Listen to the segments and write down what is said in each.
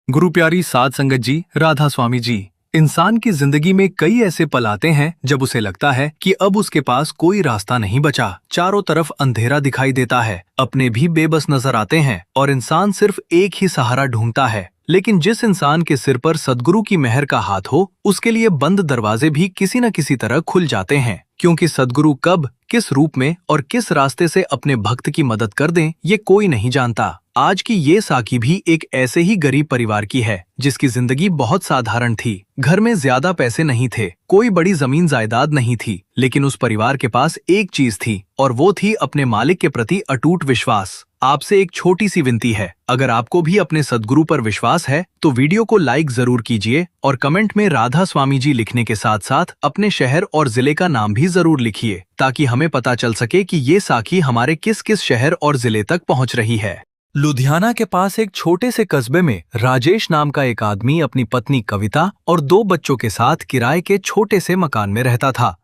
गुरु प्यारी साध संगत जी, राधा स्वामी जी। इंसान की जिंदगी में कई ऐसे पल आते हैं जब उसे लगता है कि अब उसके पास कोई रास्ता नहीं बचा। चारों तरफ अंधेरा दिखाई देता है, अपने भी बेबस नजर आते हैं और इंसान सिर्फ एक ही सहारा ढूंढता है। लेकिन जिस इंसान के सिर पर सद्गुरु की मेहर का हाथ हो, उसके लिए बंद दरवाजे भी किसी न किसी तरह खुल जाते हैं। क्योंकि सद्गुरु कब, किस रूप में और किस रास्ते से अपने भक्त की मदद कर दें, ये कोई नहीं जानता। आज की ये साखी भी एक ऐसे ही गरीब परिवार की है जिसकी जिंदगी बहुत साधारण थी। घर में ज्यादा पैसे नहीं थे, कोई बड़ी जमीन जायदाद नहीं थी, लेकिन उस परिवार के पास एक चीज थी और वो थी अपने मालिक के प्रति अटूट विश्वास। आपसे एक छोटी सी विनती है, अगर आपको भी अपने सद्गुरु पर विश्वास है तो वीडियो को लाइक जरूर कीजिए और कमेंट में राधा स्वामी जी लिखने के साथ साथ अपने शहर और जिले का नाम भी जरूर लिखिए, ताकि हमें पता चल सके कि ये साखी हमारे किस किस शहर और जिले तक पहुंच रही है। लुधियाना के पास एक छोटे से कस्बे में राजेश नाम का एक आदमी अपनी पत्नी कविता और 2 बच्चों के साथ किराए के छोटे से मकान में रहता था।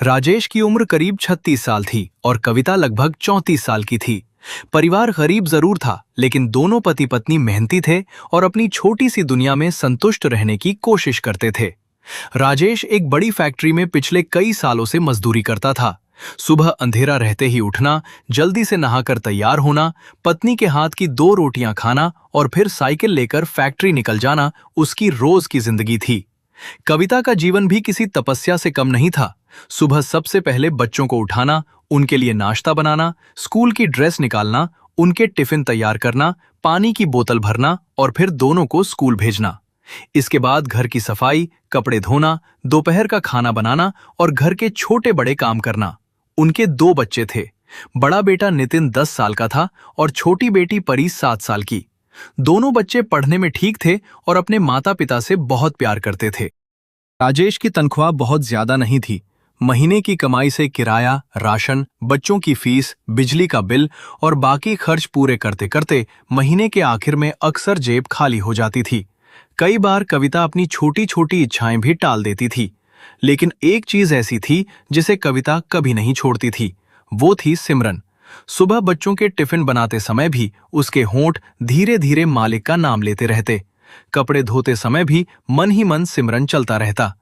राजेश की उम्र करीब 36 साल थी और कविता लगभग 34 साल की थी। परिवार गरीब जरूर था, लेकिन दोनों पति पत्नी मेहनती थे और अपनी छोटी सी दुनिया में संतुष्ट रहने की कोशिश करते थे। राजेश एक बड़ी फैक्ट्री में पिछले कई सालों से मजदूरी करता था। सुबह अंधेरा रहते ही उठना, जल्दी से नहाकर तैयार होना, पत्नी के हाथ की 2 रोटियां खाना और फिर साइकिल लेकर फैक्ट्री निकल जाना उसकी रोज की जिंदगी थी। कविता का जीवन भी किसी तपस्या से कम नहीं था। सुबह सबसे पहले बच्चों को उठाना, उनके लिए नाश्ता बनाना, स्कूल की ड्रेस निकालना, उनके टिफिन तैयार करना, पानी की बोतल भरना और फिर दोनों को स्कूल भेजना। इसके बाद घर की सफाई, कपड़े धोना, दोपहर का खाना बनाना और घर के छोटे बड़े काम करना। उनके 2 बच्चे थे। बड़ा बेटा नितिन 10 साल का था और छोटी बेटी परी 7 साल की। दोनों बच्चे पढ़ने में ठीक थे और अपने माता पिता से बहुत प्यार करते थे। राजेश की तनख्वाह बहुत ज्यादा नहीं थी। महीने की कमाई से किराया, राशन, बच्चों की फीस, बिजली का बिल और बाकी खर्च पूरे करते करते महीने के आखिर में अक्सर जेब खाली हो जाती थी। कई बार कविता अपनी छोटी छोटी इच्छाएं भी टाल देती थी, लेकिन एक चीज ऐसी थी जिसे कविता कभी नहीं छोड़ती थी, वो थी सिमरन। सुबह बच्चों के टिफिन बनाते समय भी उसके होंठ धीरे धीरे मालिक का नाम लेते रहते। कपड़े धोते समय भी मन ही मन सिमरन चलता रहता।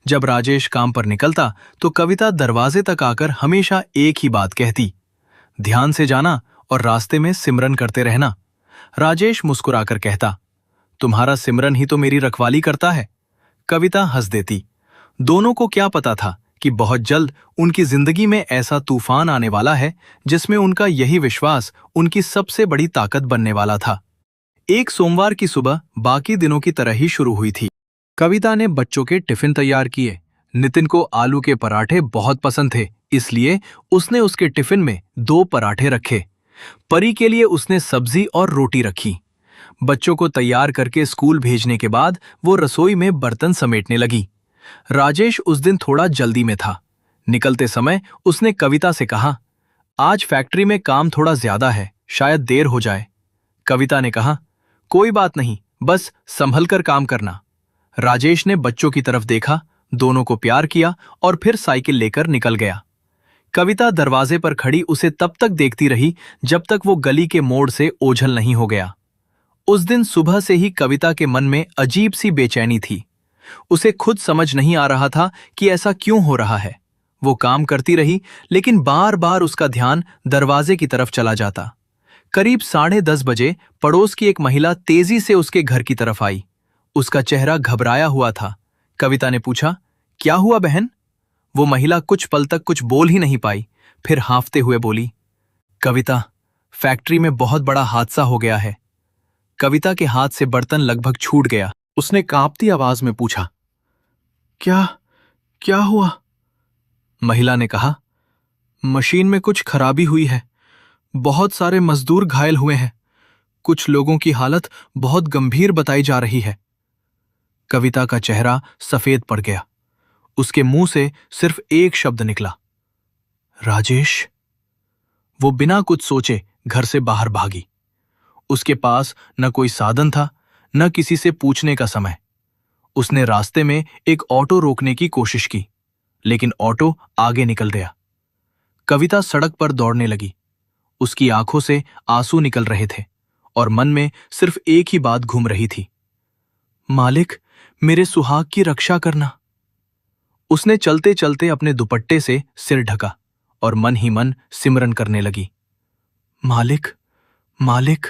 जब राजेश काम पर निकलता तो कविता दरवाजे तक आकर हमेशा एक ही बात कहती, ध्यान से जाना और रास्ते में सिमरन करते रहना। राजेश मुस्कुराकर कहता, तुम्हारा सिमरन ही तो मेरी रखवाली करता है। कविता हंस देती। दोनों को क्या पता था कि बहुत जल्द उनकी जिंदगी में ऐसा तूफान आने वाला है जिसमें उनका यही विश्वास उनकी सबसे बड़ी ताकत बनने वाला था। एक सोमवार की सुबह बाकी दिनों की तरह ही शुरू हुई थी। कविता ने बच्चों के टिफिन तैयार किए। नितिन को आलू के पराठे बहुत पसंद थे, इसलिए उसने उसके टिफिन में 2 पराठे रखे। परी के लिए उसने सब्जी और रोटी रखी। बच्चों को तैयार करके स्कूल भेजने के बाद वो रसोई में बर्तन समेटने लगी। राजेश उस दिन थोड़ा जल्दी में था। निकलते समय उसने कविता से कहा, आज फैक्ट्री में काम थोड़ा ज्यादा है, शायद देर हो जाए। कविता ने कहा, कोई बात नहीं, बस संभल कर काम करना। राजेश ने बच्चों की तरफ देखा, दोनों को प्यार किया और फिर साइकिल लेकर निकल गया। कविता दरवाजे पर खड़ी उसे तब तक देखती रही जब तक वो गली के मोड़ से ओझल नहीं हो गया। उस दिन सुबह से ही कविता के मन में अजीब सी बेचैनी थी। उसे खुद समझ नहीं आ रहा था कि ऐसा क्यों हो रहा है। वो काम करती रही, लेकिन बार बार उसका ध्यान दरवाजे की तरफ चला जाता। करीब 10:30 बजे पड़ोस की एक महिला तेजी से उसके घर की तरफ आई। उसका चेहरा घबराया हुआ था। कविता ने पूछा, क्या हुआ बहन? वो महिला कुछ पल तक कुछ बोल ही नहीं पाई, फिर हांफते हुए बोली, कविता, फैक्ट्री में बहुत बड़ा हादसा हो गया है। कविता के हाथ से बर्तन लगभग छूट गया। उसने कांपती आवाज में पूछा, क्या क्या हुआ? महिला ने कहा, मशीन में कुछ खराबी हुई है, बहुत सारे मजदूर घायल हुए हैं, कुछ लोगों की हालत बहुत गंभीर बताई जा रही है। कविता का चेहरा सफेद पड़ गया। उसके मुंह से सिर्फ एक शब्द निकला, राजेश। वो बिना कुछ सोचे घर से बाहर भागी। उसके पास न कोई साधन था, न किसी से पूछने का समय। उसने रास्ते में एक ऑटो रोकने की कोशिश की, लेकिन ऑटो आगे निकल गया। कविता सड़क पर दौड़ने लगी। उसकी आंखों से आंसू निकल रहे थे और मन में सिर्फ एक ही बात घूम रही थी, मालिक, मेरे सुहाग की रक्षा करना। उसने चलते चलते अपने दुपट्टे से सिर ढका और मन ही मन सिमरन करने लगी। मालिक, मालिक,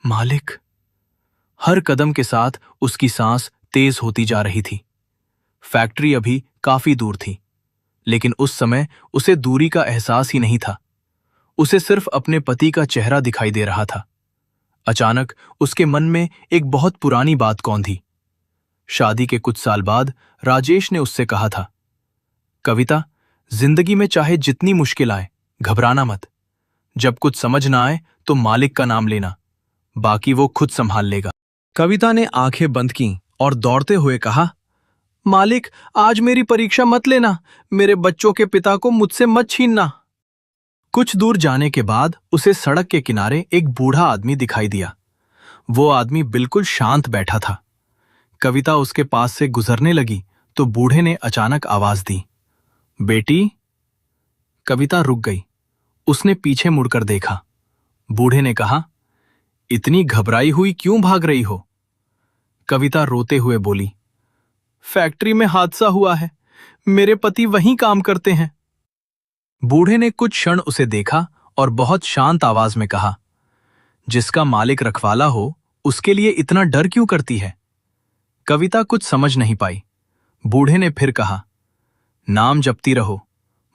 मालिक। हर कदम के साथ उसकी सांस तेज होती जा रही थी। फैक्ट्री अभी काफी दूर थी, लेकिन उस समय उसे दूरी का एहसास ही नहीं था। उसे सिर्फ अपने पति का चेहरा दिखाई दे रहा था। अचानक उसके मन में एक बहुत पुरानी बात कौन थी। शादी के कुछ साल बाद राजेश ने उससे कहा था, कविता, जिंदगी में चाहे जितनी मुश्किल आए, घबराना मत। जब कुछ समझ ना आए तो मालिक का नाम लेना, बाकी वो खुद संभाल लेगा। कविता ने आंखें बंद की और दौड़ते हुए कहा, मालिक, आज मेरी परीक्षा मत लेना। मेरे बच्चों के पिता को मुझसे मत छीनना। कुछ दूर जाने के बाद उसे सड़क के किनारे एक बूढ़ा आदमी दिखाई दिया। वो आदमी बिल्कुल शांत बैठा था। कविता उसके पास से गुजरने लगी तो बूढ़े ने अचानक आवाज दी, बेटी। कविता रुक गई। उसने पीछे मुड़कर देखा। बूढ़े ने कहा, इतनी घबराई हुई क्यों भाग रही हो? कविता रोते हुए बोली, फैक्ट्री में हादसा हुआ है। मेरे पति वहीं काम करते हैं। बूढ़े ने कुछ क्षण उसे देखा और बहुत शांत आवाज में कहा, जिसका मालिक रखवाला हो उसके लिए इतना डर क्यों करती है? कविता कुछ समझ नहीं पाई। बूढ़े ने फिर कहा, नाम जपती रहो,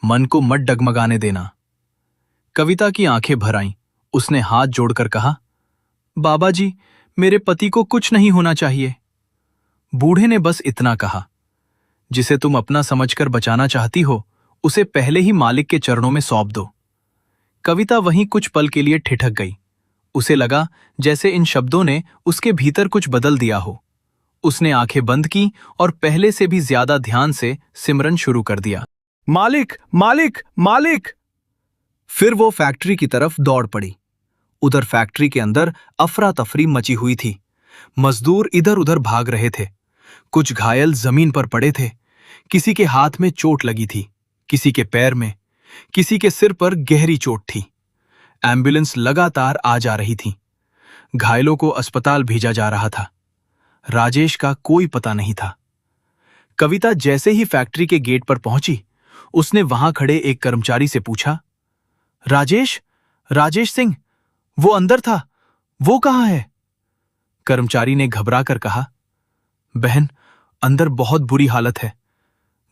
मन को मत डगमगाने देना। कविता की आंखें भर आईं। उसने हाथ जोड़कर कहा, बाबा जी, मेरे पति को कुछ नहीं होना चाहिए। बूढ़े ने बस इतना कहा, जिसे तुम अपना समझकर बचाना चाहती हो उसे पहले ही मालिक के चरणों में सौंप दो। कविता वहीं कुछ पल के लिए ठिठक गई। उसे लगा जैसे इन शब्दों ने उसके भीतर कुछ बदल दिया हो। उसने आंखें बंद की और पहले से भी ज्यादा ध्यान से सिमरन शुरू कर दिया। मालिक, मालिक, मालिक। फिर वो फैक्ट्री की तरफ दौड़ पड़ी। उधर फैक्ट्री के अंदर अफरा तफरी मची हुई थी। मजदूर इधर उधर भाग रहे थे। कुछ घायल जमीन पर पड़े थे। किसी के हाथ में चोट लगी थी, किसी के पैर में, किसी के सिर पर गहरी चोट थी। एम्बुलेंस लगातार आ जा रही थी। घायलों को अस्पताल भेजा जा रहा था। राजेश का कोई पता नहीं था। कविता जैसे ही फैक्ट्री के गेट पर पहुंची, उसने वहां खड़े एक कर्मचारी से पूछा, राजेश, राजेश सिंह, वो अंदर था, वो कहाँ है? कर्मचारी ने घबराकर कहा, बहन, अंदर बहुत बुरी हालत है।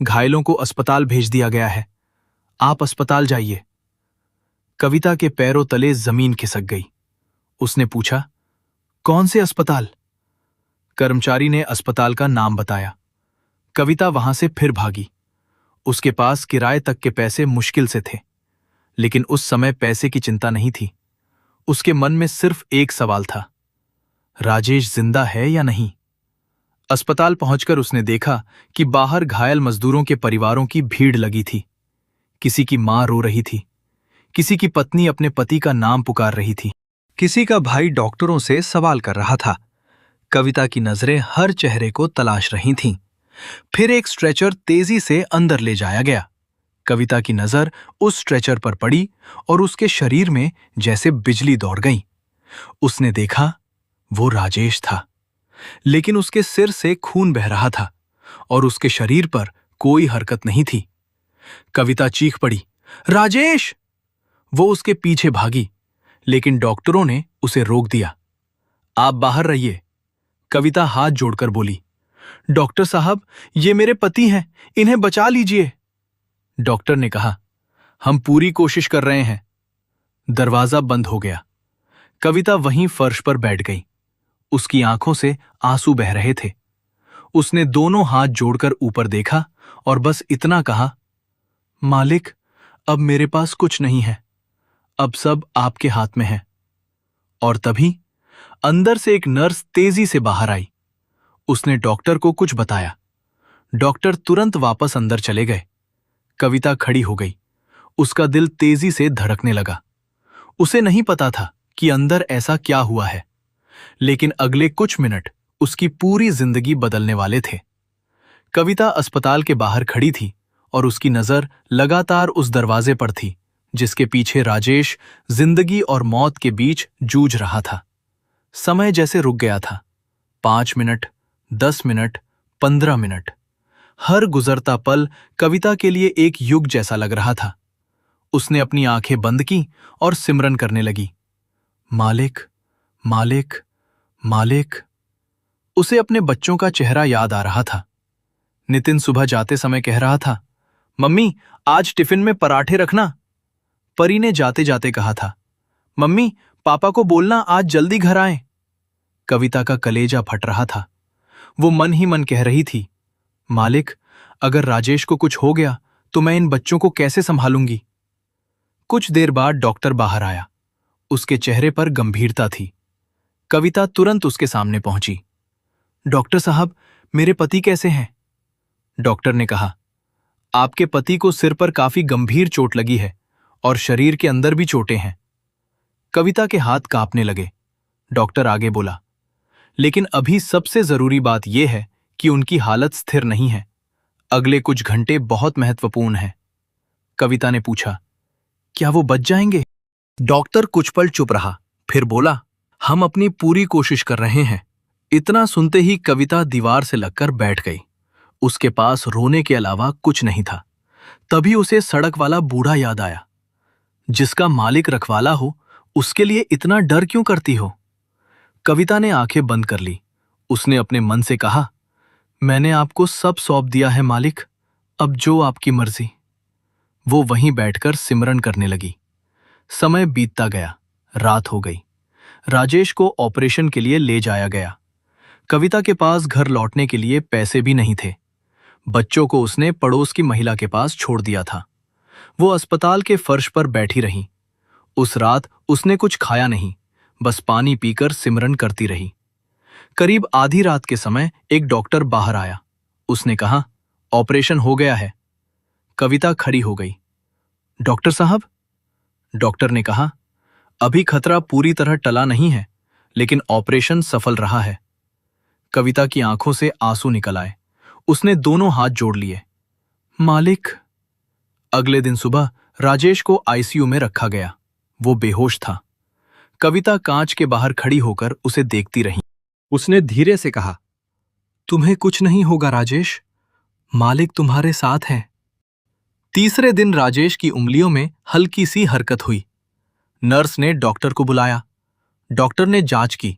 घायलों को अस्पताल भेज दिया गया है। आप अस्पताल जाइए। कविता के पैरों तले जमीन खिसक गई। उसने पूछा, कौन से अस्पताल? कर्मचारी ने अस्पताल का नाम बताया। कविता वहां से फिर भागी। उसके पास किराए तक के पैसे मुश्किल से थे, लेकिन उस समय पैसे की चिंता नहीं थी। उसके मन में सिर्फ एक सवाल था, राजेश जिंदा है या नहीं? अस्पताल पहुंचकर उसने देखा कि बाहर घायल मजदूरों के परिवारों की भीड़ लगी थी। किसी की मां रो रही थी, किसी की पत्नी अपने पति का नाम पुकार रही थी, किसी का भाई डॉक्टरों से सवाल कर रहा था। कविता की नजरें हर चेहरे को तलाश रही थीं। फिर एक स्ट्रेचर तेजी से अंदर ले जाया गया। कविता की नजर उस स्ट्रेचर पर पड़ी और उसके शरीर में जैसे बिजली दौड़ गई। उसने देखा वो राजेश था, लेकिन उसके सिर से खून बह रहा था और उसके शरीर पर कोई हरकत नहीं थी। कविता चीख पड़ी, राजेश! वो उसके पीछे भागी, लेकिन डॉक्टरों ने उसे रोक दिया। आप बाहर रहिए। कविता हाथ जोड़कर बोली, डॉक्टर साहब, ये मेरे पति हैं, इन्हें बचा लीजिए। डॉक्टर ने कहा, हम पूरी कोशिश कर रहे हैं। दरवाजा बंद हो गया। कविता वहीं फर्श पर बैठ गई। उसकी आंखों से आंसू बह रहे थे। उसने दोनों हाथ जोड़कर ऊपर देखा और बस इतना कहा, मालिक, अब मेरे पास कुछ नहीं है, अब सब आपके हाथ में है। और तभी अंदर से एक नर्स तेजी से बाहर आई। उसने डॉक्टर को कुछ बताया। डॉक्टर तुरंत वापस अंदर चले गए। कविता खड़ी हो गई। उसका दिल तेजी से धड़कने लगा। उसे नहीं पता था कि अंदर ऐसा क्या हुआ है, लेकिन अगले कुछ मिनट उसकी पूरी जिंदगी बदलने वाले थे। कविता अस्पताल के बाहर खड़ी थी और उसकी नजर लगातार उस दरवाजे पर थी जिसके पीछे राजेश जिंदगी और मौत के बीच जूझ रहा था। समय जैसे रुक गया था। 5 मिनट, 10 मिनट, 15 मिनट, हर गुजरता पल कविता के लिए एक युग जैसा लग रहा था। उसने अपनी आंखें बंद की और सिमरन करने लगी। मालिक, मालिक, मालिक। उसे अपने बच्चों का चेहरा याद आ रहा था। नितिन सुबह जाते समय कह रहा था, मम्मी, आज टिफिन में पराठे रखना। परी ने जाते जाते कहा था, मम्मी, पापा को बोलना आज जल्दी घर आएं। कविता का कलेजा फट रहा था। वो मन ही मन कह रही थी, मालिक, अगर राजेश को कुछ हो गया तो मैं इन बच्चों को कैसे संभालूंगी। कुछ देर बाद डॉक्टर बाहर आया। उसके चेहरे पर गंभीरता थी। कविता तुरंत उसके सामने पहुंची। डॉक्टर साहब, मेरे पति कैसे हैं? डॉक्टर ने कहा, आपके पति को सिर पर काफी गंभीर चोट लगी है और शरीर के अंदर भी चोटें हैं। कविता के हाथ कांपने लगे। डॉक्टर आगे बोला, लेकिन अभी सबसे जरूरी बात यह है कि उनकी हालत स्थिर नहीं है। अगले कुछ घंटे बहुत महत्वपूर्ण हैं। कविता ने पूछा, क्या वो बच जाएंगे? डॉक्टर कुछ पल चुप रहा, फिर बोला, हम अपनी पूरी कोशिश कर रहे हैं। इतना सुनते ही कविता दीवार से लगकर बैठ गई। उसके पास रोने के अलावा कुछ नहीं था। तभी उसे सड़क वाला बूढ़ा याद आया। जिसका मालिक रखवाला हो, उसके लिए इतना डर क्यों करती हो? कविता ने आंखें बंद कर ली। उसने अपने मन से कहा, मैंने आपको सब सौंप दिया है मालिक, अब जो आपकी मर्जी। वो वहीं बैठकर सिमरन करने लगी। समय बीतता गया, रात हो गई। राजेश को ऑपरेशन के लिए ले जाया गया। कविता के पास घर लौटने के लिए पैसे भी नहीं थे। बच्चों को उसने पड़ोस की महिला के पास छोड़ दिया था। वो अस्पताल के फर्श पर बैठी रही। उस रात उसने कुछ खाया नहीं, बस पानी पीकर सिमरन करती रही। करीब आधी रात के समय एक डॉक्टर बाहर आया। उसने कहा, ऑपरेशन हो गया है। कविता खड़ी हो गई। डॉक्टर साहब? डॉक्टर ने कहा, अभी खतरा पूरी तरह टला नहीं है, लेकिन ऑपरेशन सफल रहा है। कविता की आंखों से आंसू निकल आए। उसने दोनों हाथ जोड़ लिए। मालिक। अगले दिन सुबह राजेश को आईसीयू में रखा गया। वो बेहोश था। कविता कांच के बाहर खड़ी होकर उसे देखती रही। उसने धीरे से कहा, तुम्हें कुछ नहीं होगा राजेश, मालिक तुम्हारे साथ है। तीसरे दिन राजेश की उंगलियों में हल्की सी हरकत हुई। नर्स ने डॉक्टर को बुलाया। डॉक्टर ने जांच की।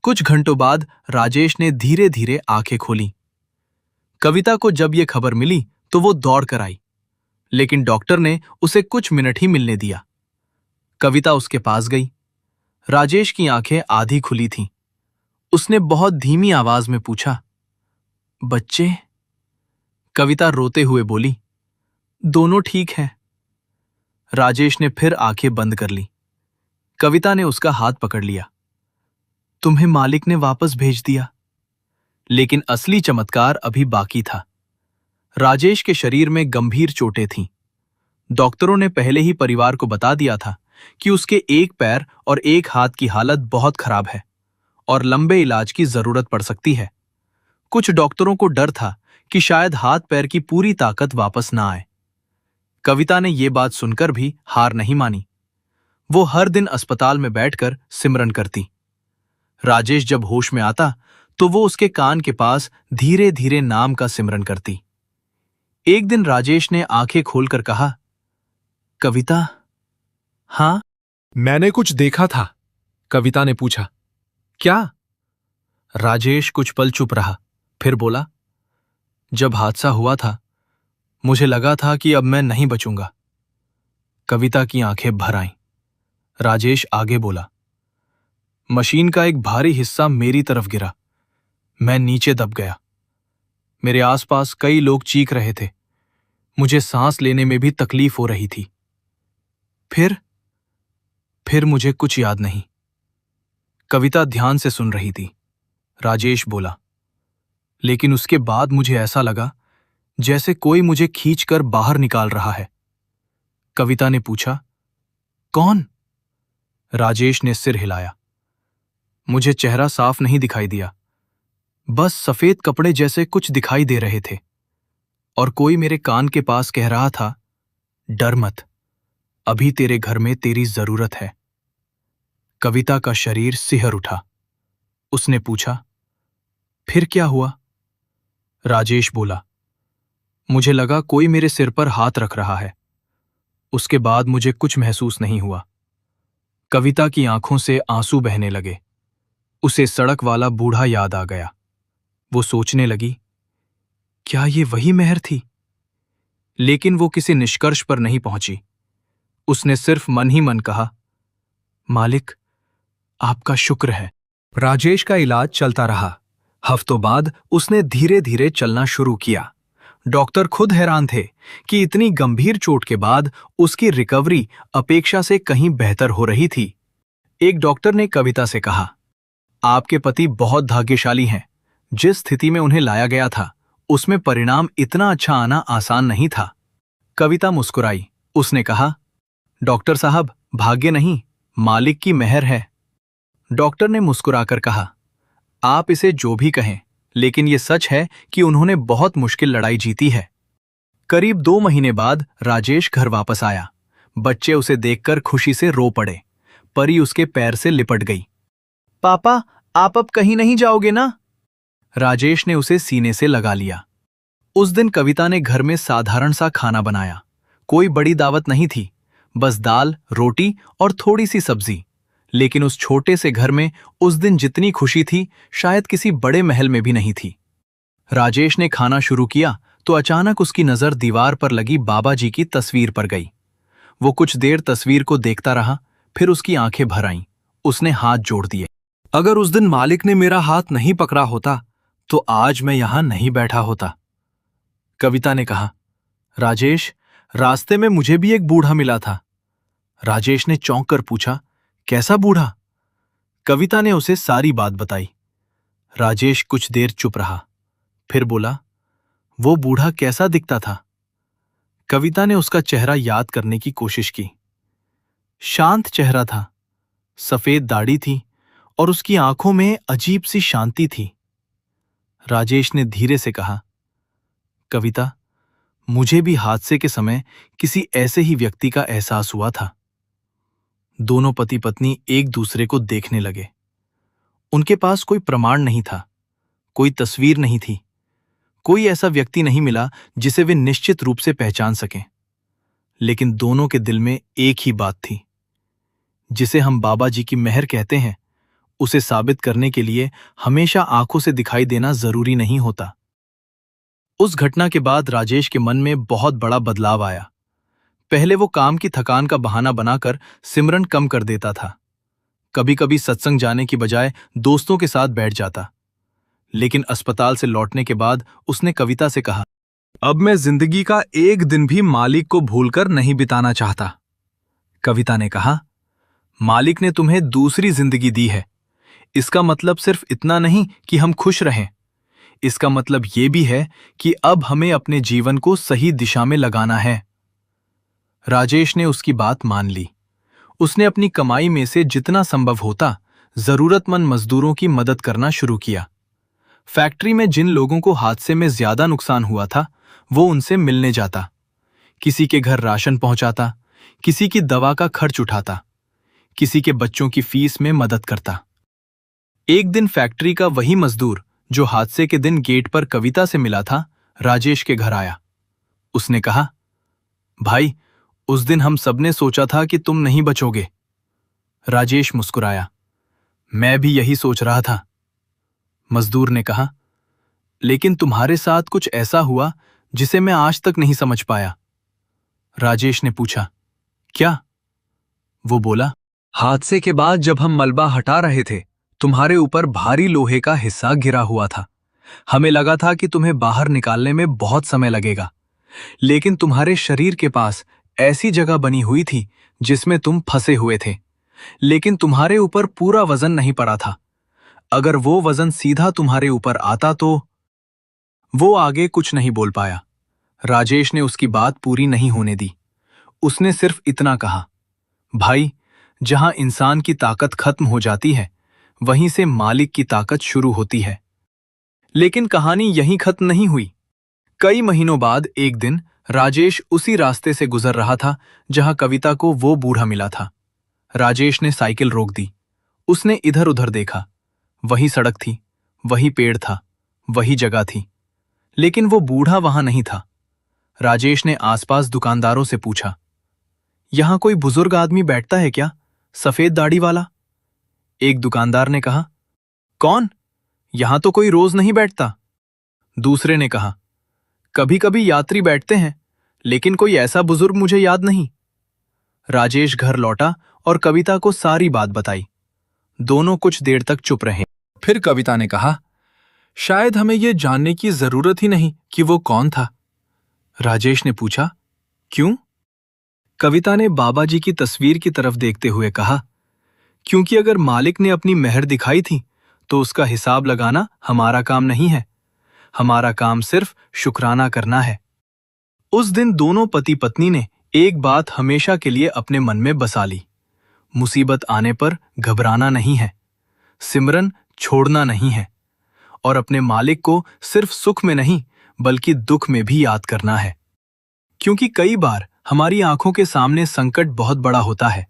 कुछ घंटों बाद राजेश ने धीरे धीरे आंखें खोली। कविता को जब यह खबर मिली तो वो दौड़ कर आई, लेकिन डॉक्टर ने उसे कुछ मिनट ही मिलने दिया। कविता उसके पास गई। राजेश की आंखें आधी खुली थीं। उसने बहुत धीमी आवाज में पूछा, बच्चे? कविता रोते हुए बोली, दोनों ठीक हैं। राजेश ने फिर आंखें बंद कर ली। कविता ने उसका हाथ पकड़ लिया। तुम्हें मालिक ने वापस भेज दिया। लेकिन असली चमत्कार अभी बाकी था। राजेश के शरीर में गंभीर चोटें थीं। डॉक्टरों ने पहले ही परिवार को बता दिया था कि उसके एक पैर और एक हाथ की हालत बहुत खराब है और लंबे इलाज की जरूरत पड़ सकती है। कुछ डॉक्टरों को डर था कि शायद हाथ पैर की पूरी ताकत वापस ना आए। कविता ने यह बात सुनकर भी हार नहीं मानी। वो हर दिन अस्पताल में बैठकर सिमरन करती। राजेश जब होश में आता तो वो उसके कान के पास धीरे धीरे नाम का सिमरन करती। एक दिन राजेश ने आंखें खोलकर कहा, कविता? हाँ? मैंने कुछ देखा था, कविता ने पूछा। क्या? राजेश कुछ पल चुप रहा, फिर बोला, जब हादसा हुआ था मुझे लगा था कि अब मैं नहीं बचूंगा। कविता की आंखें भर आईं। राजेश आगे बोला, मशीन का एक भारी हिस्सा मेरी तरफ गिरा। मैं नीचे दब गया। मेरे आसपास कई लोग चीख रहे थे। मुझे सांस लेने में भी तकलीफ हो रही थी। फिर मुझे कुछ याद नहीं। कविता ध्यान से सुन रही थी। राजेश बोला, लेकिन उसके बाद मुझे ऐसा लगा जैसे कोई मुझे खींचकर बाहर निकाल रहा है। कविता ने पूछा, कौन? राजेश ने सिर हिलाया। मुझे चेहरा साफ नहीं दिखाई दिया, बस सफेद कपड़े जैसे कुछ दिखाई दे रहे थे और कोई मेरे कान के पास कह रहा था, डर मत, अभी तेरे घर में तेरी जरूरत है। कविता का शरीर सिहर उठा। उसने पूछा, फिर क्या हुआ? राजेश बोला। मुझे लगा कोई मेरे सिर पर हाथ रख रहा है। उसके बाद मुझे कुछ महसूस नहीं हुआ। कविता की आंखों से आंसू बहने लगे। उसे सड़क वाला बूढ़ा याद आ गया। वो सोचने लगी, क्या ये वही मेहर थी? लेकिन वो किसी निष्कर्ष पर नहीं पहुंची। उसने सिर्फ मन ही मन कहा, मालिक, आपका शुक्र है। राजेश का इलाज चलता रहा। हफ्तों बाद उसने धीरे धीरे चलना शुरू किया। डॉक्टर खुद हैरान थे कि इतनी गंभीर चोट के बाद उसकी रिकवरी अपेक्षा से कहीं बेहतर हो रही थी। एक डॉक्टर ने कविता से कहा, आपके पति बहुत भाग्यशाली हैं। जिस स्थिति में उन्हें लाया गया था, उसमें परिणाम इतना अच्छा आना आसान नहीं था। कविता मुस्कुराई। उसने कहा, डॉक्टर साहब, भाग्य नहीं, मालिक की मेहर है। डॉक्टर ने मुस्कुराकर कहा, आप इसे जो भी कहें, लेकिन ये सच है कि उन्होंने बहुत मुश्किल लड़ाई जीती है। करीब 2 महीने बाद राजेश घर वापस आया। बच्चे उसे देखकर खुशी से रो पड़े। परी उसके पैर से लिपट गई। पापा, आप अब कहीं नहीं जाओगे ना? राजेश ने उसे सीने से लगा लिया। उस दिन कविता ने घर में साधारण सा खाना बनाया। कोई बड़ी दावत नहीं थी, बस दाल, रोटी और थोड़ी सी सब्जी। लेकिन उस छोटे से घर में उस दिन जितनी खुशी थी, शायद किसी बड़े महल में भी नहीं थी। राजेश ने खाना शुरू किया तो अचानक उसकी नजर दीवार पर लगी बाबा जी की तस्वीर पर गई। वो कुछ देर तस्वीर को देखता रहा, फिर उसकी आंखें भर आईं। उसने हाथ जोड़ दिए। अगर उस दिन मालिक ने मेरा हाथ नहीं पकड़ा होता तो आज मैं यहां नहीं बैठा होता। कविता ने कहा, राजेश, रास्ते में मुझे भी एक बूढ़ा मिला था। राजेश ने चौंक कर पूछा, कैसा बूढ़ा? कविता ने उसे सारी बात बताई। राजेश कुछ देर चुप रहा, फिर बोला, वो बूढ़ा कैसा दिखता था? कविता ने उसका चेहरा याद करने की कोशिश की। शांत चेहरा था, सफेद दाढ़ी थी और उसकी आंखों में अजीब सी शांति थी। राजेश ने धीरे से कहा, कविता, मुझे भी हादसे के समय किसी ऐसे ही व्यक्ति का एहसास हुआ था। दोनों पति पत्नी एक दूसरे को देखने लगे। उनके पास कोई प्रमाण नहीं था, कोई तस्वीर नहीं थी, कोई ऐसा व्यक्ति नहीं मिला जिसे वे निश्चित रूप से पहचान सकें। लेकिन दोनों के दिल में एक ही बात थी, जिसे हम बाबा जी की मेहर कहते हैं, उसे साबित करने के लिए हमेशा आंखों से दिखाई देना जरूरी नहीं होता। उस घटना के बाद राजेश के मन में बहुत बड़ा बदलाव आया। पहले वो काम की थकान का बहाना बनाकर सिमरन कम कर देता था। कभी कभी सत्संग जाने की बजाय दोस्तों के साथ बैठ जाता। लेकिन अस्पताल से लौटने के बाद उसने कविता से कहा, अब मैं जिंदगी का एक दिन भी मालिक को भूलकर नहीं बिताना चाहता। कविता ने कहा, मालिक ने तुम्हें दूसरी जिंदगी दी है। इसका मतलब सिर्फ इतना नहीं कि हम खुश रहें, इसका मतलब ये भी है कि अब हमें अपने जीवन को सही दिशा में लगाना है। राजेश ने उसकी बात मान ली। उसने अपनी कमाई में से जितना संभव होता जरूरतमंद मजदूरों की मदद करना शुरू किया। फैक्ट्री में जिन लोगों को हादसे में ज्यादा नुकसान हुआ था, वो उनसे मिलने जाता। किसी के घर राशन पहुंचाता, किसी की दवा का खर्च उठाता, किसी के बच्चों की फीस में मदद करता। एक दिन फैक्ट्री का वही मजदूर जो हादसे के दिन गेट पर कविता से मिला था, राजेश के घर आया। उसने कहा, भाई, उस दिन हम सबने सोचा था कि तुम नहीं बचोगे। राजेश मुस्कुराया, मैं भी यही सोच रहा था। मजदूर ने कहा, लेकिन तुम्हारे साथ कुछ ऐसा हुआ जिसे मैं आज तक नहीं समझ पाया। राजेश ने पूछा, क्या? वो बोला, हादसे के बाद जब हम मलबा हटा रहे थे, तुम्हारे ऊपर भारी लोहे का हिस्सा गिरा हुआ था। हमें लगा था कि तुम्हें बाहर निकालने में बहुत समय लगेगा, लेकिन तुम्हारे शरीर के पास ऐसी जगह बनी हुई थी जिसमें तुम फंसे हुए थे, लेकिन तुम्हारे ऊपर पूरा वजन नहीं पड़ा था। अगर वो वजन सीधा तुम्हारे ऊपर आता तो। वो आगे कुछ नहीं बोल पाया। राजेश ने उसकी बात पूरी नहीं होने दी। उसने सिर्फ इतना कहा, भाई, जहां इंसान की ताकत खत्म हो जाती है, वहीं से मालिक की ताकत शुरू होती है। लेकिन कहानी यहीं खत्म नहीं हुई। कई महीनों बाद एक दिन राजेश उसी रास्ते से गुजर रहा था जहां कविता को वो बूढ़ा मिला था। राजेश ने साइकिल रोक दी। उसने इधर उधर देखा। वही सड़क थी, वही पेड़ था, वही जगह थी, लेकिन वो बूढ़ा वहां नहीं था। राजेश ने आसपास दुकानदारों से पूछा, यहां कोई बुजुर्ग आदमी बैठता है क्या, सफेद दाढ़ी वाला? एक दुकानदार ने कहा, कौन? यहां तो कोई रोज नहीं बैठता। दूसरे ने कहा, कभी कभी यात्री बैठते हैं, लेकिन कोई ऐसा बुजुर्ग मुझे याद नहीं। राजेश घर लौटा और कविता को सारी बात बताई। दोनों कुछ देर तक चुप रहे। फिर कविता ने कहा, शायद हमें यह जानने की जरूरत ही नहीं कि वो कौन था। राजेश ने पूछा, क्यों? कविता ने बाबा जी की तस्वीर की तरफ देखते हुए कहा, क्योंकि अगर मालिक ने अपनी मेहर दिखाई थी तो उसका हिसाब लगाना हमारा काम नहीं है। हमारा काम सिर्फ शुक्राना करना है। उस दिन दोनों पति पत्नी ने एक बात हमेशा के लिए अपने मन में बसा ली। मुसीबत आने पर घबराना नहीं है, सिमरन छोड़ना नहीं है, और अपने मालिक को सिर्फ सुख में नहीं बल्कि दुख में भी याद करना है। क्योंकि कई बार हमारी आंखों के सामने संकट बहुत बड़ा होता है,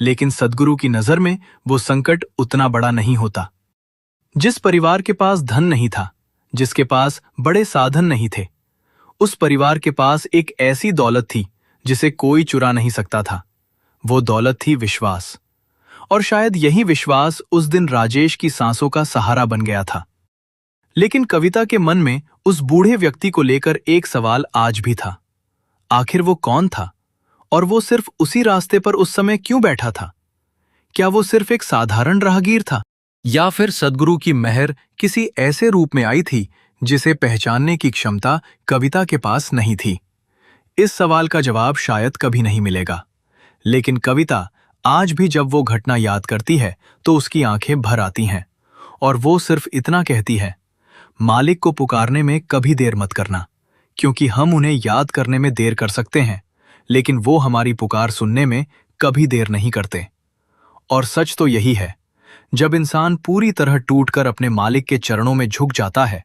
लेकिन सद्गुरु की नजर में वो संकट उतना बड़ा नहीं होता। जिस परिवार के पास धन नहीं था, जिसके पास बड़े साधन नहीं थे, उस परिवार के पास एक ऐसी दौलत थी जिसे कोई चुरा नहीं सकता था। वो दौलत थी विश्वास। और शायद यही विश्वास उस दिन राजेश की सांसों का सहारा बन गया था। लेकिन कविता के मन में उस बूढ़े व्यक्ति को लेकर एक सवाल आज भी था। आखिर वो कौन था, और वो सिर्फ उसी रास्ते पर उस समय क्यों बैठा था? क्या वो सिर्फ एक साधारण राहगीर था, या फिर सद्गुरु की मेहर किसी ऐसे रूप में आई थी जिसे पहचानने की क्षमता कविता के पास नहीं थी? इस सवाल का जवाब शायद कभी नहीं मिलेगा, लेकिन कविता आज भी जब वो घटना याद करती है तो उसकी आंखें भर आती हैं, और वो सिर्फ इतना कहती है, मालिक को पुकारने में कभी देर मत करना, क्योंकि हम उन्हें याद करने में देर कर सकते हैं, लेकिन वो हमारी पुकार सुनने में कभी देर नहीं करते। और सच तो यही है, जब इंसान पूरी तरह टूटकर अपने मालिक के चरणों में झुक जाता है,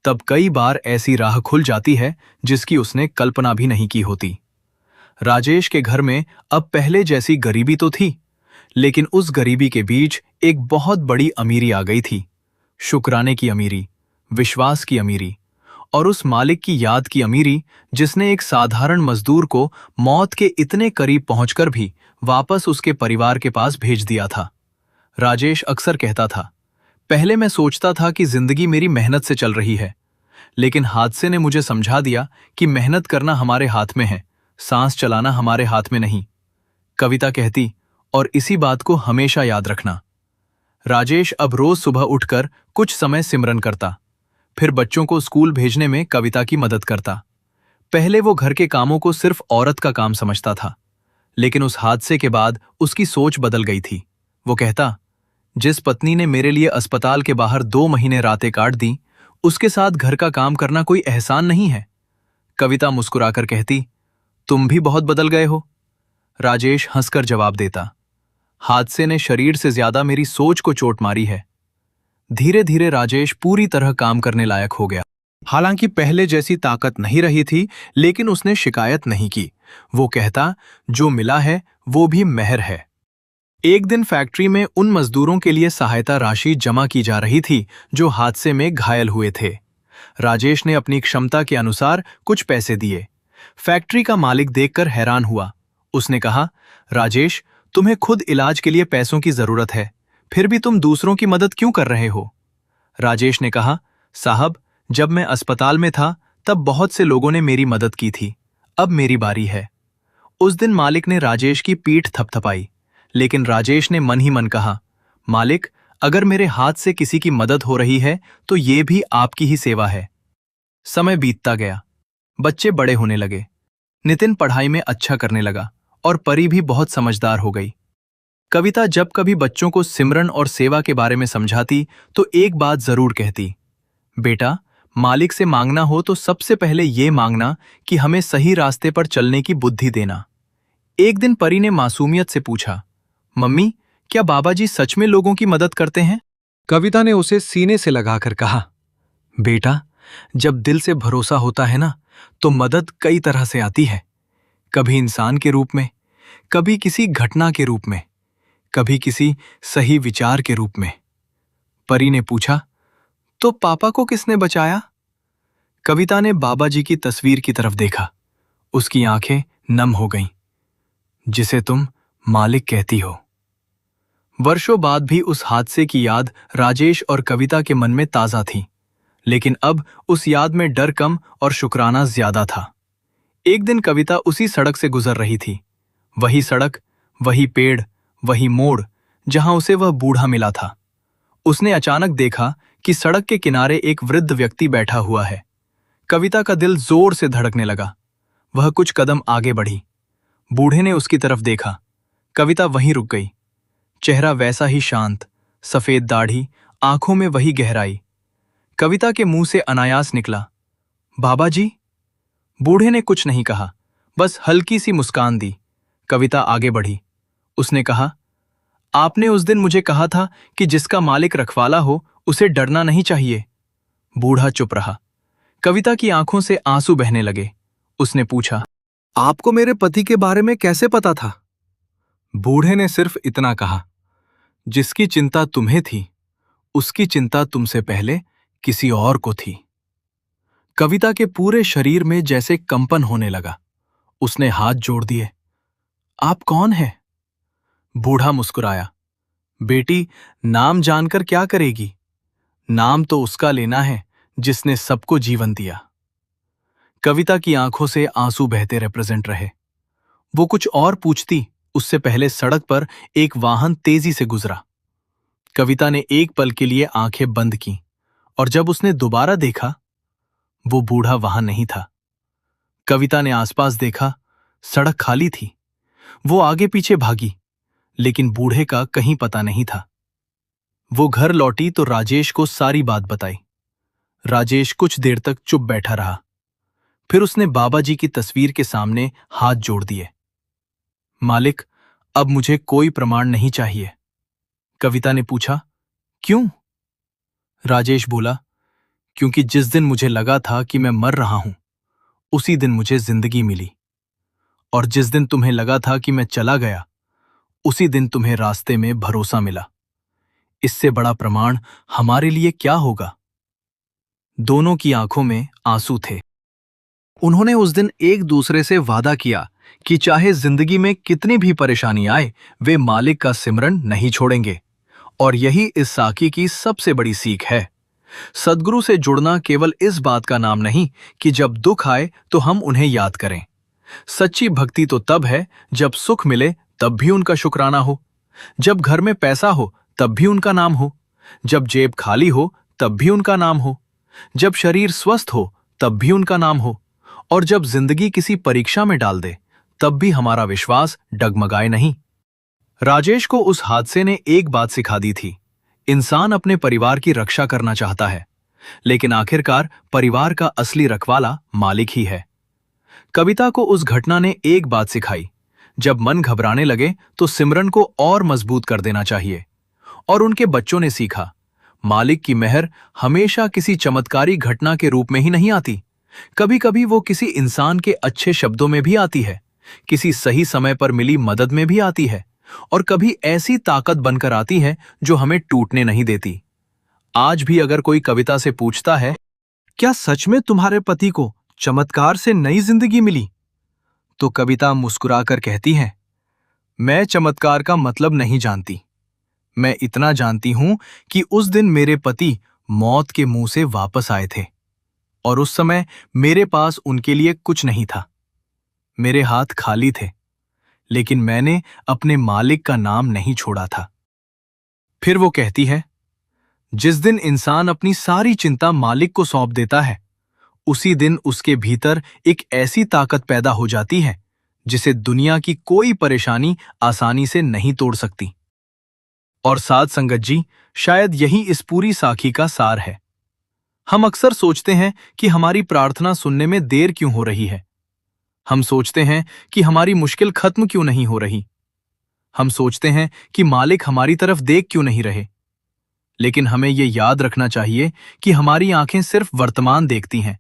तब कई बार ऐसी राह खुल जाती है जिसकी उसने कल्पना भी नहीं की होती। राजेश के घर में अब पहले जैसी गरीबी तो थी, लेकिन उस गरीबी के बीच एक बहुत बड़ी अमीरी आ गई थी। शुक्राने की अमीरी, विश्वास की अमीरी, और उस मालिक की याद की अमीरी जिसने एक साधारण मजदूर को मौत के इतने करीब पहुंचकर भी वापस उसके परिवार के पास भेज दिया था। राजेश अक्सर कहता था, पहले मैं सोचता था कि जिंदगी मेरी मेहनत से चल रही है, लेकिन हादसे ने मुझे समझा दिया कि मेहनत करना हमारे हाथ में है, सांस चलाना हमारे हाथ में नहीं। कविता कहती, और इसी बात को हमेशा याद रखना। राजेश अब रोज सुबह उठकर कुछ समय सिमरन करता, फिर बच्चों को स्कूल भेजने में कविता की मदद करता। पहले वो घर के कामों को सिर्फ औरत का काम समझता था, लेकिन उस हादसे के बाद उसकी सोच बदल गई थी। वो कहता, जिस पत्नी ने मेरे लिए अस्पताल के बाहर 2 महीने रातें काट दी, उसके साथ घर का काम करना कोई एहसान नहीं है। कविता मुस्कुराकर कहती, तुम भी बहुत बदल गए हो। राजेश हंसकर जवाब देता, हादसे ने शरीर से ज्यादा मेरी सोच को चोट मारी है। धीरे धीरे राजेश पूरी तरह काम करने लायक हो गया। हालांकि पहले जैसी ताकत नहीं रही थी, लेकिन उसने शिकायत नहीं की। वो कहता, जो मिला है वो भी मेहर है। एक दिन फैक्ट्री में उन मजदूरों के लिए सहायता राशि जमा की जा रही थी जो हादसे में घायल हुए थे। राजेश ने अपनी क्षमता के अनुसार कुछ पैसे दिए। फैक्ट्री का मालिक देखकर हैरान हुआ। उसने कहा, राजेश, तुम्हें खुद इलाज के लिए पैसों की जरूरत है, फिर भी तुम दूसरों की मदद क्यों कर रहे हो? राजेश ने कहा, साहब, जब मैं अस्पताल में था तब बहुत से लोगों ने मेरी मदद की थी, अब मेरी बारी है। उस दिन मालिक ने राजेश की पीठ थपथपाई, लेकिन राजेश ने मन ही मन कहा, मालिक, अगर मेरे हाथ से किसी की मदद हो रही है तो ये भी आपकी ही सेवा है। समय बीतता गया, बच्चे बड़े होने लगे। नितिन पढ़ाई में अच्छा करने लगा और परी भी बहुत समझदार हो गई। कविता जब कभी बच्चों को सिमरन और सेवा के बारे में समझाती तो एक बात जरूर कहती, बेटा, मालिक से मांगना हो तो सबसे पहले ये मांगना कि हमें सही रास्ते पर चलने की बुद्धि देना। एक दिन परी ने मासूमियत से पूछा, मम्मी, क्या बाबा जी सच में लोगों की मदद करते हैं? कविता ने उसे सीने से लगाकर कहा, बेटा, जब दिल से भरोसा होता है ना, तो मदद कई तरह से आती है। कभी इंसान के रूप में, कभी किसी घटना के रूप में, कभी किसी सही विचार के रूप में। परी ने पूछा, तो पापा को किसने बचाया? कविता ने बाबा जी की तस्वीर की तरफ देखा। उसकी आंखें नम हो गईं। जिसे तुम मालिक कहती हो। वर्षों बाद भी उस हादसे की याद राजेश और कविता के मन में ताजा थी, लेकिन अब उस याद में डर कम और शुक्राना ज्यादा था। एक दिन कविता उसी सड़क से गुजर रही थी। वही सड़क, वही पेड़, वही मोड़, जहां उसे वह बूढ़ा मिला था। उसने अचानक देखा कि सड़क के किनारे एक वृद्ध व्यक्ति बैठा हुआ है। कविता का दिल जोर से धड़कने लगा। वह कुछ कदम आगे बढ़ी। बूढ़े ने उसकी तरफ देखा। कविता वहीं रुक गई। चेहरा वैसा ही शांत, सफेद दाढ़ी, आंखों में वही गहराई। कविता के मुंह से अनायास निकला, बाबा जी। बूढ़े ने कुछ नहीं कहा, बस हल्की सी मुस्कान दी। कविता आगे बढ़ी। उसने कहा, आपने उस दिन मुझे कहा था कि जिसका मालिक रखवाला हो उसे डरना नहीं चाहिए। बूढ़ा चुप रहा। कविता की आंखों से आंसू बहने लगे। उसने पूछा, आपको मेरे पति के बारे में कैसे पता था? बूढ़े ने सिर्फ इतना कहा, जिसकी चिंता तुम्हें थी उसकी चिंता तुमसे पहले किसी और को थी। कविता के पूरे शरीर में जैसे कंपन होने लगा। उसने हाथ जोड़ दिए। आप कौन हैं? बूढ़ा मुस्कुराया, बेटी, नाम जानकर क्या करेगी? नाम तो उसका लेना है जिसने सबको जीवन दिया। कविता की आंखों से आंसू बहते रिप्रेजेंट रहे। वो कुछ और पूछती, उससे पहले सड़क पर एक वाहन तेजी से गुजरा। कविता ने एक पल के लिए आंखें बंद की, और जब उसने दोबारा देखा, वो बूढ़ा वहां नहीं था। कविता ने आसपास देखा, सड़क खाली थी। वो आगे पीछे भागी, लेकिन बूढ़े का कहीं पता नहीं था। वो घर लौटी तो राजेश को सारी बात बताई। राजेश कुछ देर तक चुप बैठा रहा। फिर उसने बाबा जी की तस्वीर के सामने हाथ जोड़ दिए। मालिक, अब मुझे कोई प्रमाण नहीं चाहिए। कविता ने पूछा, क्यों? राजेश बोला, क्योंकि जिस दिन मुझे लगा था कि मैं मर रहा हूं, उसी दिन मुझे जिंदगी मिली। और जिस दिन तुम्हें लगा था कि मैं चला गया, उसी दिन तुम्हें रास्ते में भरोसा मिला। इससे बड़ा प्रमाण हमारे लिए क्या होगा? दोनों की आंखों में आंसू थे। उन्होंने उस दिन एक दूसरे से वादा किया कि चाहे जिंदगी में कितनी भी परेशानी आए, वे मालिक का सिमरन नहीं छोड़ेंगे। और यही इस साखी की सबसे बड़ी सीख है। सद्गुरु से जुड़ना केवल इस बात का नाम नहीं कि जब दुख आए तो हम उन्हें याद करें। सच्ची भक्ति तो तब है जब सुख मिले तब भी उनका शुक्राना हो, जब घर में पैसा हो तब भी उनका नाम हो, जब जेब खाली हो तब भी उनका नाम हो, जब शरीर स्वस्थ हो तब भी उनका नाम हो, और जब जिंदगी किसी परीक्षा में डाल दे तब भी हमारा विश्वास डगमगाए नहीं। राजेश को उस हादसे ने एक बात सिखा दी थी, इंसान अपने परिवार की रक्षा करना चाहता है, लेकिन आखिरकार परिवार का असली रखवाला मालिक ही है। कविता को उस घटना ने एक बात सिखाई, जब मन घबराने लगे तो सिमरन को और मजबूत कर देना चाहिए। और उनके बच्चों ने सीखा, मालिक की मेहर हमेशा किसी चमत्कारी घटना के रूप में ही नहीं आती। कभी कभी वो किसी इंसान के अच्छे शब्दों में भी आती है, किसी सही समय पर मिली मदद में भी आती है, और कभी ऐसी ताकत बनकर आती है जो हमें टूटने नहीं देती। आज भी अगर कोई कविता से पूछता है, क्या सच में तुम्हारे पति को चमत्कार से नई जिंदगी मिली? तो कविता मुस्कुराकर कहती है, मैं चमत्कार का मतलब नहीं जानती। मैं इतना जानती हूं कि उस दिन मेरे पति मौत के मुंह से वापस आए थे, और उस समय मेरे पास उनके लिए कुछ नहीं था। मेरे हाथ खाली थे, लेकिन मैंने अपने मालिक का नाम नहीं छोड़ा था। फिर वो कहती है, जिस दिन इंसान अपनी सारी चिंता मालिक को सौंप देता है, उसी दिन उसके भीतर एक ऐसी ताकत पैदा हो जाती है जिसे दुनिया की कोई परेशानी आसानी से नहीं तोड़ सकती। और साथ संगत जी, शायद यही इस पूरी साखी का सार है। हम अक्सर सोचते हैं कि हमारी प्रार्थना सुनने में देर क्यों हो रही है। हम सोचते हैं कि हमारी मुश्किल खत्म क्यों नहीं हो रही। हम सोचते हैं कि मालिक हमारी तरफ देख क्यों नहीं रहे। लेकिन हमें ये याद रखना चाहिए कि हमारी आंखें सिर्फ वर्तमान देखती हैं,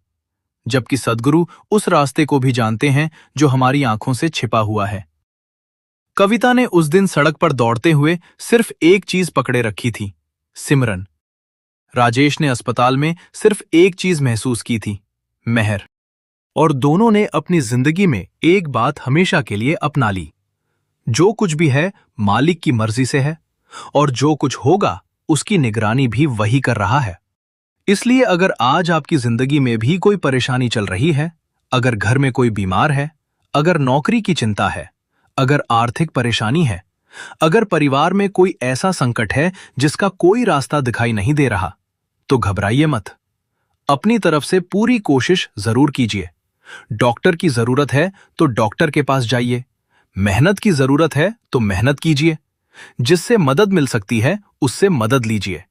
जबकि सद्गुरु उस रास्ते को भी जानते हैं जो हमारी आंखों से छिपा हुआ है। कविता ने उस दिन सड़क पर दौड़ते हुए सिर्फ एक चीज पकड़े रखी थी, सिमरन। राजेश ने अस्पताल में सिर्फ एक चीज महसूस की थी, मेहर। और दोनों ने अपनी जिंदगी में एक बात हमेशा के लिए अपना ली, जो कुछ भी है मालिक की मर्जी से है, और जो कुछ होगा उसकी निगरानी भी वही कर रहा है। इसलिए अगर आज आपकी जिंदगी में भी कोई परेशानी चल रही है, अगर घर में कोई बीमार है, अगर नौकरी की चिंता है, अगर आर्थिक परेशानी है, अगर परिवार में कोई ऐसा संकट है जिसका कोई रास्ता दिखाई नहीं दे रहा, तो घबराइए मत। अपनी तरफ से पूरी कोशिश जरूर कीजिए। डॉक्टर की जरूरत है तो डॉक्टर के पास जाइए, मेहनत की जरूरत है तो मेहनत कीजिए, जिससे मदद मिल सकती है उससे मदद लीजिए।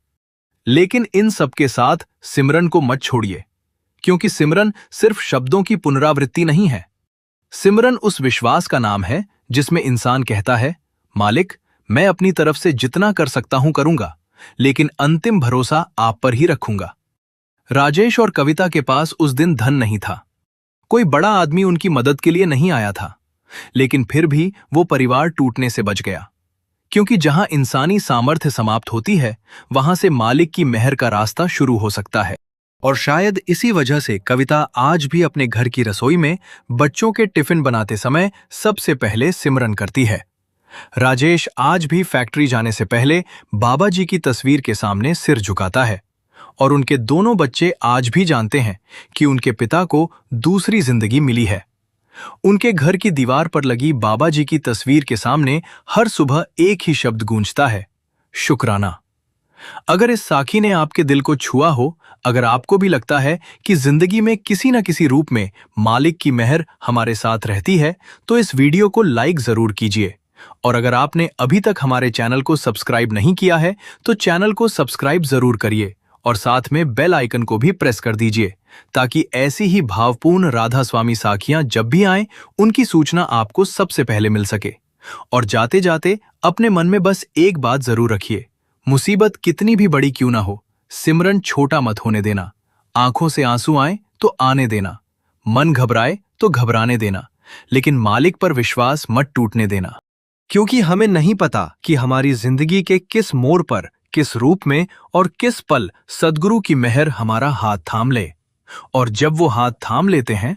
लेकिन इन सब के साथ सिमरन को मत छोड़िए, क्योंकि सिमरन सिर्फ शब्दों की पुनरावृत्ति नहीं है। सिमरन उस विश्वास का नाम है जिसमें इंसान कहता है, मालिक, मैं अपनी तरफ से जितना कर सकता हूं करूंगा, लेकिन अंतिम भरोसा आप पर ही रखूंगा। राजेश और कविता के पास उस दिन धन नहीं था, कोई बड़ा आदमी उनकी मदद के लिए नहीं आया था, लेकिन फिर भी वो परिवार टूटने से बच गया, क्योंकि जहां इंसानी सामर्थ्य समाप्त होती है, वहां से मालिक की मेहर का रास्ता शुरू हो सकता है। और शायद इसी वजह से कविता आज भी अपने घर की रसोई में बच्चों के टिफिन बनाते समय सबसे पहले सिमरन करती है। राजेश आज भी फैक्ट्री जाने से पहले बाबा जी की तस्वीर के सामने सिर झुकाता है, और उनके दोनों बच्चे आज भी जानते हैं कि उनके पिता को दूसरी जिंदगी मिली है। उनके घर की दीवार पर लगी बाबा जी की तस्वीर के सामने हर सुबह एक ही शब्द गूंजता है, शुक्राना। अगर इस साखी ने आपके दिल को छुआ हो, अगर आपको भी लगता है कि जिंदगी में किसी न किसी रूप में मालिक की मेहर हमारे साथ रहती है, तो इस वीडियो को लाइक जरूर कीजिए। और अगर आपने अभी तक हमारे चैनल को सब्सक्राइब नहीं किया है, तो चैनल को सब्सक्राइब जरूर करिए और साथ में बेल आइकन को भी प्रेस कर दीजिए, ताकि ऐसी ही भावपूर्ण राधा स्वामी साखियां जब भी आएं, उनकी सूचना आपको सबसे पहले मिल सके। और जाते जाते अपने मन में बस एक बात जरूर रखिए, मुसीबत कितनी भी बड़ी क्यों ना हो, सिमरन छोटा मत होने देना। आंखों से आंसू आए तो आने देना, मन घबराए तो घबराने देना, लेकिन मालिक पर विश्वास मत टूटने देना। क्योंकि हमें नहीं पता कि हमारी जिंदगी के किस मोड़ पर, किस रूप में और किस पल सद्गुरु की मेहर हमारा हाथ थाम ले। और जब वो हाथ थाम लेते हैं,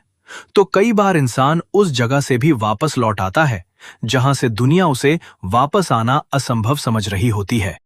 तो कई बार इंसान उस जगह से भी वापस लौट आता है जहां से दुनिया उसे वापस आना असंभव समझ रही होती है।